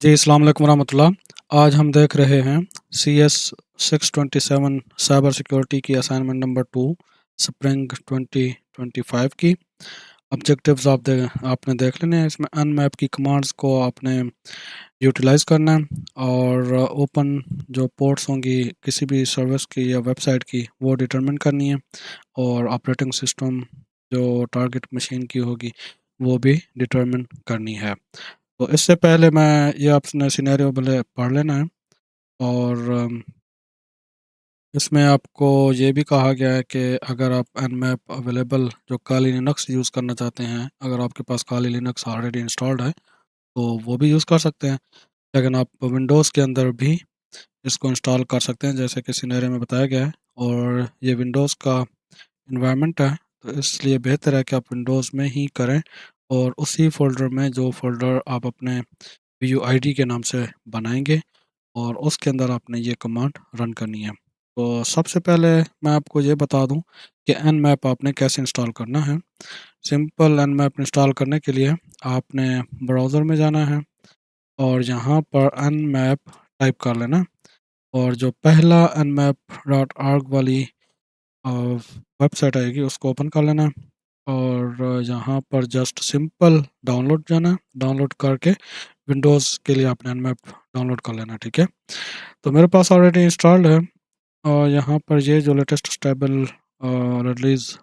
जी, अस्सलाम वालेकुम रहमतुल्लाह। आज हम देख रहे हैं CS 627 साइबर सिक्योरिटी की असाइनमेंट नंबर 2 स्प्रिंग 2025 की। ऑब्जेक्टिव्स आपने देख लेने हैं। इसमें अनमैप की कमांड्स को आपने यूटिलाइज करना है और ओपन जो पोर्ट्स होंगी किसी भी सर्विस की या वेबसाइट की वो डिटरमिन करनी है, और ऑपरेटिंग सिस्टम जो टारगेट मशीन की होगी वो भी डिटरमिन करनी है। तो इससे पहले मैं ये आपने सिनेरियो पहले पढ़ लेना है। और इसमें आपको ये भी कहा गया है कि अगर आप nmap अवेलेबल जो काली लिनक्स यूज़ करना चाहते हैं, अगर आपके पास काली लिनक्स ऑलरेडी इंस्टॉल्ड है तो वो भी यूज़ कर सकते हैं, लेकिन आप विंडोज़ के अंदर भी इसको इंस्टॉल कर सकते हैं जैसे कि सिनेरियो में बताया गया है। और ये विंडोज़ का इन्वायरमेंट है तो इसलिए बेहतर है कि आप विंडोज़ में ही करें, और उसी फोल्डर में जो फोल्डर आप अपने VUID के नाम से बनाएंगे और उसके अंदर आपने ये कमांड रन करनी है। तो सबसे पहले मैं आपको ये बता दूं कि nmap आपने कैसे इंस्टॉल करना है। सिंपल nmap इंस्टॉल करने के लिए आपने ब्राउज़र में जाना है और यहाँ पर nmap टाइप कर लेना, और जो पहला nmap.org वाली वेबसाइट आएगी उसको ओपन कर लेना है। और यहाँ पर जस्ट सिंपल डाउनलोड जाना, डाउनलोड करके विंडोज़ के लिए आपने nmap डाउनलोड कर लेना, ठीक है। तो मेरे पास ऑलरेडी इंस्टॉल्ड है, और यहाँ पर ये जो लेटेस्ट स्टेबल रिलीज़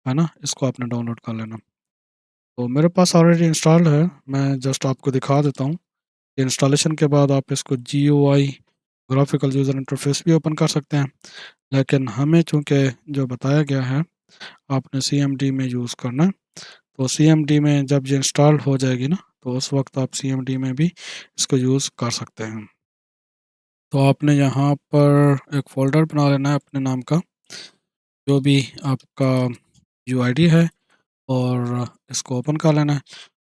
है ना, इसको आपने डाउनलोड कर लेना। तो मेरे पास ऑलरेडी इंस्टॉल्ड है, मैं जस्ट आपको दिखा देता हूँ। इंस्टॉलेशन के बाद आप इसको GUI ग्राफिकल यूज़र इंटरफेस भी ओपन कर सकते हैं, लेकिन हमें चूँकि जो बताया गया है आपने CMD में यूज़ करना है, तो CMD में जब ये इंस्टॉल हो जाएगी ना तो उस वक्त आप CMD में भी इसको यूज़ कर सकते हैं। तो आपने यहाँ पर एक फ़ोल्डर बना लेना है अपने नाम का, जो भी आपका UID है, और इसको ओपन कर लेना है।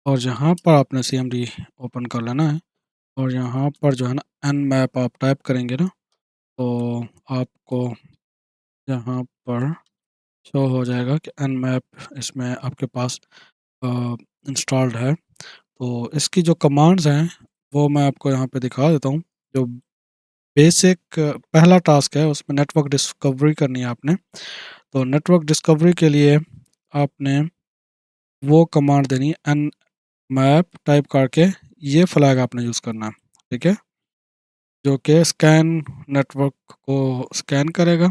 और यहाँ पर आपने CMD ओपन कर लेना है, और यहाँ पर जो है ना nmap आप टाइप करेंगे ना तो आपको यहाँ पर शो हो जाएगा कि nmap इसमें आपके पास इंस्टॉल्ड है। तो इसकी जो कमांड्स हैं वो मैं आपको यहाँ पे दिखा देता हूँ। जो बेसिक पहला टास्क है उसमें नेटवर्क डिस्कवरी करनी है आपने। तो नेटवर्क डिस्कवरी के लिए आपने वो कमांड देनी है एन मैप टाइप करके, ये फ्लैग आपने यूज़ करना है, ठीक है, जो कि स्कैन नेटवर्क को स्कैन करेगा।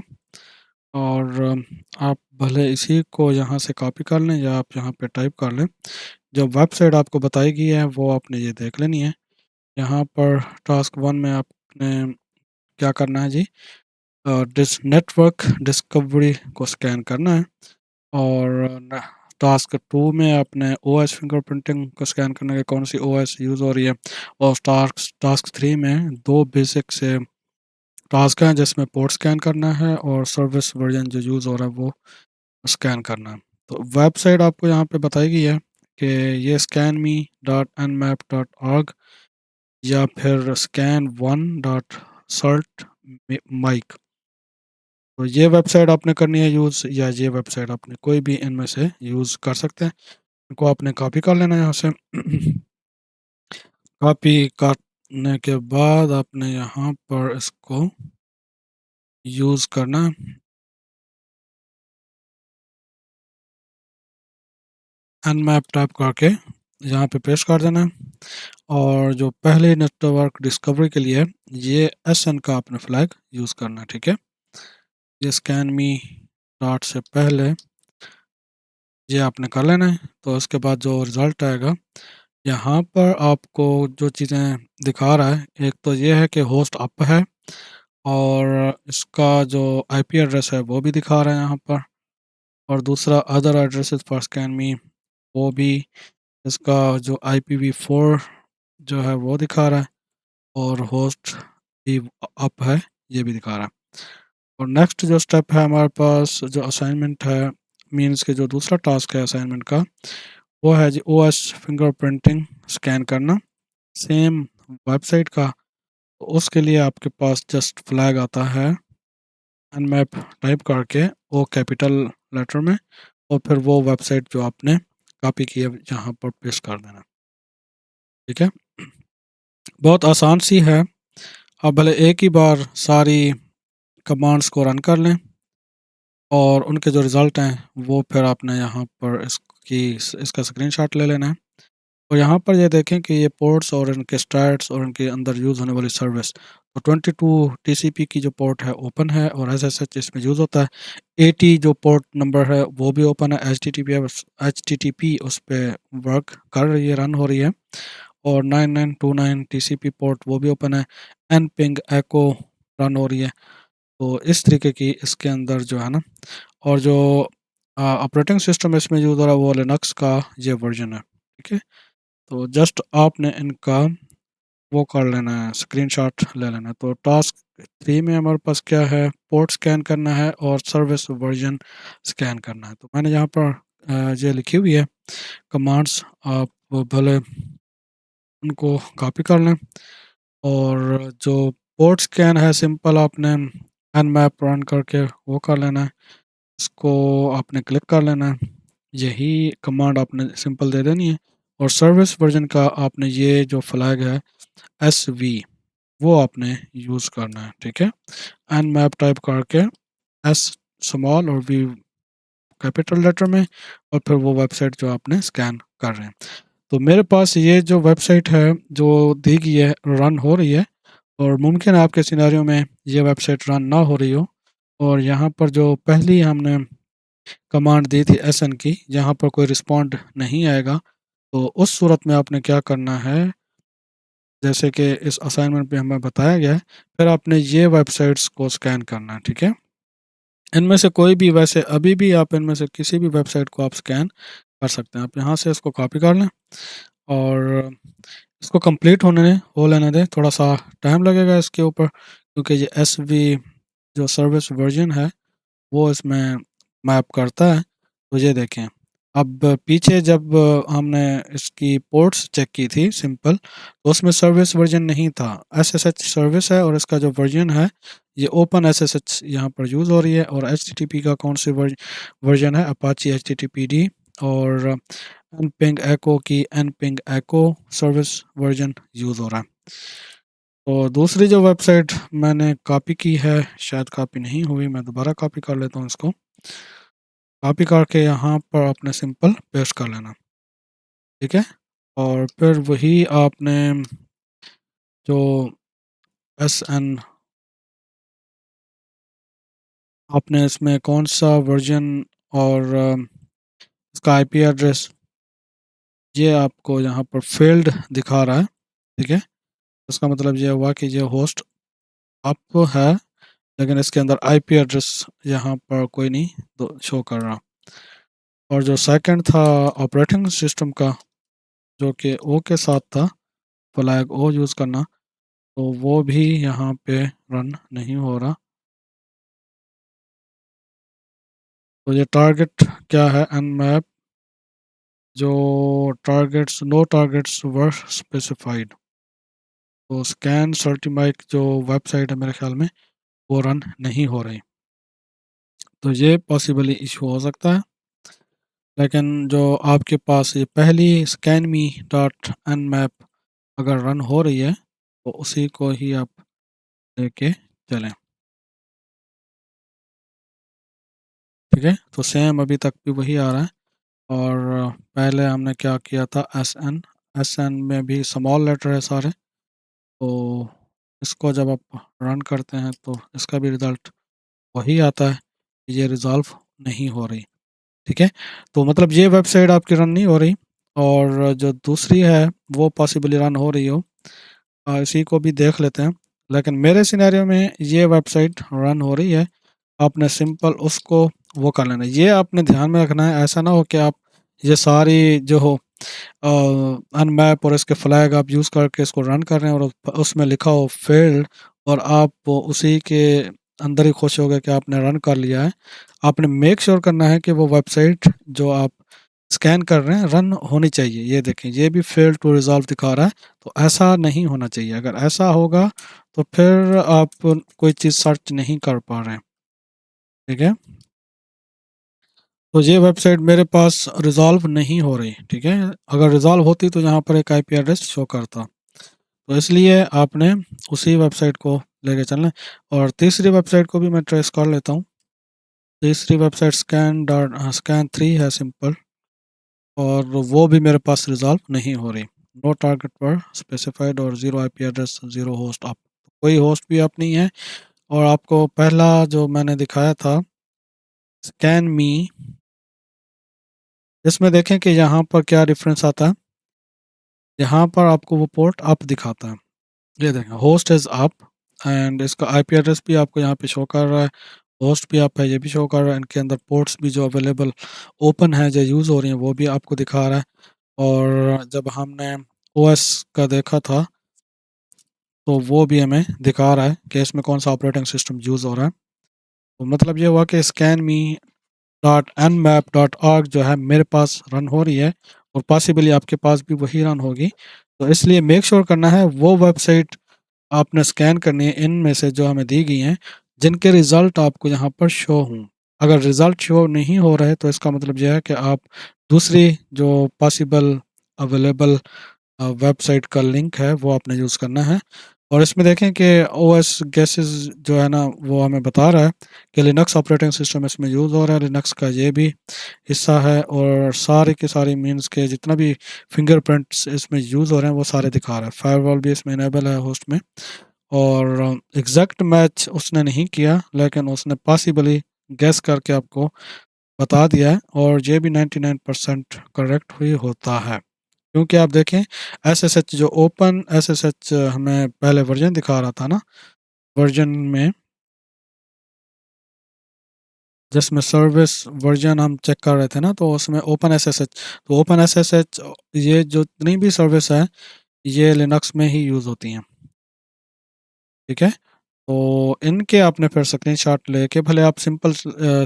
और आप भले इसी को यहाँ से कॉपी कर लें या आप यहाँ पे टाइप कर लें। जो वेबसाइट आपको बताई गई है वो आपने ये देख लेनी है। यहाँ पर टास्क 1 में आपने क्या करना है जी, डिस नेटवर्क डिस्कवरी को स्कैन करना है। और टास्क 2 में आपने OS फिंगरप्रिंटिंग को स्कैन करने के कौन सी OS यूज़ हो रही है। और टास्क टास्क 3 में दो बेसिक से टास्क हैं जिसमें पोर्ट स्कैन करना है और सर्विस वर्जन जो यूज़ हो रहा है वो स्कैन करना है। तो वेबसाइट आपको यहाँ पे बताई गई है कि ये scanme.nmap.org या फिर scan1.cert माइक। तो ये वेबसाइट आपने करनी है यूज़, या ये वेबसाइट आपने कोई भी इनमें से यूज़ कर सकते हैं। इनको आपने कॉपी कर लेना है यहाँ से। कॉपी करने के बाद आपने यहाँ पर इसको यूज़ करना है, nmap टाइप करके यहाँ पे पेस्ट कर देना है। और जो पहले नेटवर्क डिस्कवरी के लिए ये SN का आपने फ्लैग यूज़ करना है, ठीक है। ये स्कैन मी डॉट से पहले ये आपने कर लेना है। तो उसके बाद जो रिज़ल्ट आएगा यहाँ पर आपको जो चीज़ें दिखा रहा है, एक तो ये है कि होस्ट अप है, और इसका जो IP एड्रेस है वो भी दिखा रहा है यहाँ पर। और दूसरा अदर एड्रेसेस फॉर स्कैन मी, वो भी इसका जो IPv4 जो है वो दिखा रहा है, और होस्ट भी अप है ये भी दिखा रहा है। और नेक्स्ट जो स्टेप है हमारे पास जो असाइनमेंट है, मीन्स के जो दूसरा टास्क है असाइनमेंट का, वो है जी OS फिंगरप्रिंटिंग स्कैन करना, सेम वेबसाइट का। तो उसके लिए आपके पास जस्ट फ्लैग आता है nmap टाइप करके वो कैपिटल लेटर में, और फिर वो वेबसाइट जो आपने कॉपी की है यहाँ पर पेस्ट कर देना, ठीक है। बहुत आसान सी है। आप भले एक ही बार सारी कमांड्स को रन कर लें और उनके जो रिज़ल्ट हैं वो फिर आपने यहाँ पर इसका स्क्रीनशॉट ले लेना है। और यहाँ पर ये देखें कि ये पोर्ट्स और इनके स्टैट्स और इनके अंदर यूज़ होने वाली सर्विस, तो 22 टीसीपी की जो पोर्ट है ओपन है और एसएसएच इसमें यूज़ होता है। 80 जो पोर्ट नंबर है वो भी ओपन है। एचटीटीपी उस पर वर्क कर रही है, रन हो रही है। और 9929 टीसीपी पोर्ट वो भी ओपन है। एन पिंग एको रन हो रही है। तो इस तरीके की इसके अंदर जो है ना, और जो ऑपरेटिंग सिस्टम इसमें यूज़ हो रहा है वो लिनक्स का ये वर्जन है। ठीक है, तो जस्ट आपने इनका वो कर लेना है, स्क्रीनशॉट ले लेना है। तो टास्क 3 में हमारे पास क्या है, पोर्ट स्कैन करना है और सर्विस वर्जन स्कैन करना है। तो मैंने यहाँ पर ये लिखी हुई है कमांड्स, आप भले उनको कॉपी कर लें। और जो पोर्ट स्कैन है सिंपल आपने nmap रन करके वो कर लेना है, इसको आपने क्लिक कर लेना है। यही कमांड आपने सिंपल दे देनी है। और सर्विस वर्जन का आपने ये जो फ्लैग है SV वो आपने यूज़ करना है। ठीक है, nmap टाइप करके S स्मॉल और V कैपिटल लेटर में, और फिर वो वेबसाइट जो आपने स्कैन कर रहे हैं। तो मेरे पास ये जो वेबसाइट है जो दी गई है रन हो रही है, और मुमकिन है आपके सिनेरियो में ये वेबसाइट रन ना हो रही हो। और यहाँ पर जो पहली हमने कमांड दी थी SN की, यहाँ पर कोई रिस्पॉन्ड नहीं आएगा, तो उस सूरत में आपने क्या करना है, जैसे कि इस असाइनमेंट पे हमें बताया गया है, फिर आपने ये वेबसाइट्स को स्कैन करना है। ठीक है, इनमें से कोई भी, वैसे अभी भी आप इनमें से किसी भी वेबसाइट को आप स्कैन कर सकते हैं। आप यहाँ से इसको कॉपी कर लें और इसको कंप्लीट हो लेने दें। थोड़ा सा टाइम लगेगा इसके ऊपर, क्योंकि ये SV जो सर्विस वर्जन है वो इसमें मैप करता है। तो ये देखें, अब पीछे जब हमने इसकी पोर्ट्स चेक की थी सिंपल, तो उसमें सर्विस वर्जन नहीं था, SSH सर्विस है और इसका जो वर्जन है ये ओपन SSH यहाँ पर यूज़ हो रही है। और HTTP का कौन सी वर्जन है, अपाची HTTPD। और nping echo की nping echo service version use हो रहा है। तो दूसरी जो वेबसाइट मैंने कॉपी की है, शायद कॉपी नहीं हुई, मैं दोबारा कॉपी कर लेता हूँ इसको। कॉपी करके यहाँ पर आपने सिंपल पेस्ट कर लेना। ठीक है, और फिर वही आपने जो SN, आपने इसमें कौन सा वर्जन और इसका IP एड्रेस, ये आपको यहाँ पर फील्ड दिखा रहा है। ठीक है, इसका मतलब ये हुआ कि ये होस्ट आपको है, लेकिन इसके अंदर IP एड्रेस यहाँ पर कोई नहीं शो कर रहा। और जो सेकंड था ऑपरेटिंग सिस्टम का, जो कि O के साथ था, फ्लैग O यूज़ करना, तो वो भी यहाँ पे रन नहीं हो रहा। तो ये टारगेट क्या है, nmap जो targets, no targets were specified, तो स्कैन सर्टिमाइक जो वेबसाइट है मेरे ख्याल में वो रन नहीं हो रही। तो ये पॉसिबली इशू हो सकता है। लेकिन जो आपके पास ये पहली scan me dot N map अगर रन हो रही है, तो उसी को ही आप लेके चलें। ठीक है, तो सेम अभी तक भी वही आ रहा है। और पहले हमने क्या किया था, एस एन में भी स्मॉल लेटर है सारे। तो इसको जब आप रन करते हैं तो इसका भी रिज़ल्ट वही आता है, ये रिज़ॉल्व नहीं हो रही। ठीक है, तो मतलब ये वेबसाइट आपकी रन नहीं हो रही, और जो दूसरी है वो पॉसिबली रन हो रही हो। इसी को भी देख लेते हैं। लेकिन मेरे सिनेरियो में ये वेबसाइट रन हो रही है, आपने सिंपल उसको वो कर लेना है। ये आपने ध्यान में रखना है, ऐसा ना हो कि आप ये सारी जो हो अनमैप और इसके फ्लैग आप यूज़ करके इसको रन कर रहे हैं और उसमें लिखा हो फेल्ड, और आप उसी के अंदर ही खुश हो गए कि आपने रन कर लिया है। आपने मेक श्योर करना है कि वो वेबसाइट जो आप स्कैन कर रहे हैं रन होनी चाहिए। ये देखें, ये भी फेल टू रिजॉल्व दिखा रहा है, तो ऐसा नहीं होना चाहिए। अगर ऐसा होगा तो फिर आप कोई चीज़ सर्च नहीं कर पा रहे हैं। ठीक है, तो ये वेबसाइट मेरे पास रिजॉल्व नहीं हो रही। ठीक है, अगर रिजॉल्व होती तो यहाँ पर एक IP एड्रेस शो करता। तो इसलिए आपने उसी वेबसाइट को लेके चलना है। और तीसरी वेबसाइट को भी मैं ट्रेस कर लेता हूँ। तीसरी वेबसाइट स्कैन 3 है सिंपल, और वो भी मेरे पास रिजॉल्व नहीं हो रही। नो टारगेट पर स्पेसिफाइड और zero IP address, zero host up, कोई होस्ट भी आप नहीं है। और आपको पहला जो मैंने दिखाया था स्कैन मी, इसमें देखें कि यहाँ पर क्या डिफरेंस आता है। यहाँ पर आपको वो पोर्ट अप दिखाता है, ये देखें होस्ट इज़ अप, एंड इसका आईपी एड्रेस भी आपको यहाँ पे शो कर रहा है, होस्ट भी आप है ये भी शो कर रहा है, इनके अंदर पोर्ट्स भी जो अवेलेबल ओपन है जो यूज़ हो रही हैं वो भी आपको दिखा रहा है। और जब हमने ओएस का देखा था तो वो भी हमें दिखा रहा है कि इसमें कौन सा ऑपरेटिंग सिस्टम यूज़ हो रहा है। तो मतलब ये हुआ कि scan me dot nmap dot org जो है मेरे पास रन हो रही है, और पॉसिबली आपके पास भी वही रन होगी। तो इसलिए मेक श्योर करना है वो वेबसाइट आपने स्कैन करनी है इनमें से जो हमें दी गई हैं, जिनके रिज़ल्ट आपको यहाँ पर शो हों। अगर रिज़ल्ट शो नहीं हो रहे तो इसका मतलब यह है कि आप दूसरी जो पॉसिबल अवेलेबल वेबसाइट का लिंक है वो आपने यूज़ करना है। और इसमें देखें कि ओएस गैसेस जो है ना वो हमें बता रहा है कि लिनक्स ऑपरेटिंग सिस्टम इसमें यूज़ हो रहा है, लिनक्स का ये भी हिस्सा है, और सारे के सारे मीन्स के जितना भी फिंगरप्रिंट्स इसमें यूज़ हो रहे हैं वो सारे दिखा रहा है। फायरवॉल भी इसमें इनेबल है होस्ट में। और एग्जैक्ट मैच उसने नहीं किया, लेकिन उसने पॉसिबली गैस करके आपको बता दिया है, और ये भी 99% करेक्ट ही होता है। क्योंकि आप देखें एस एस एच जो ओपन एस एस एच हमें पहले वर्जन दिखा रहा था ना, वर्जन में जिसमें सर्विस वर्जन हम चेक कर रहे थे ना, तो उसमें ओपन एस एस एच, तो ओपन एस एस एच ये जो जितनी भी सर्विस है ये लिनक्स में ही यूज़ होती हैं। ठीक है, तो इनके आपने फिर स्क्रीनशॉट लेके भले आप सिंपल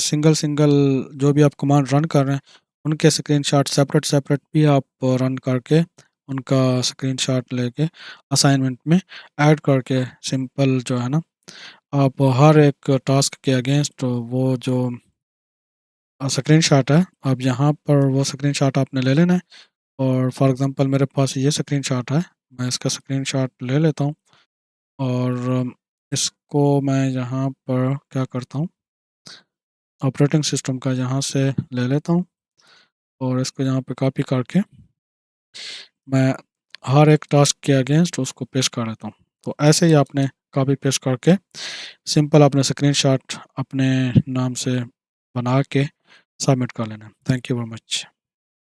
सिंगल सिंगल जो भी आप कमांड रन कर रहे हैं उनके स्क्रीनशॉट सेपरेट सेपरेट भी आप रन करके उनका स्क्रीनशॉट लेके असाइनमेंट में ऐड करके सिंपल जो है ना आप हर एक टास्क के अगेंस्ट वो जो स्क्रीनशॉट है आप यहाँ पर वो स्क्रीनशॉट आपने ले लेना है। और फॉर एग्जांपल मेरे पास ये स्क्रीनशॉट है, मैं इसका स्क्रीनशॉट ले लेता हूँ, और इसको मैं यहाँ पर क्या करता हूँ ऑपरेटिंग सिस्टम का यहाँ से ले लेता हूँ, और इसको यहाँ पे कॉपी करके मैं हर एक टास्क के अगेंस्ट उसको पेस्ट कर देता हूँ। तो ऐसे ही आपने कॉपी पेस्ट करके सिंपल अपने स्क्रीनशॉट अपने नाम से बना के सबमिट कर लेना। Thank you very much.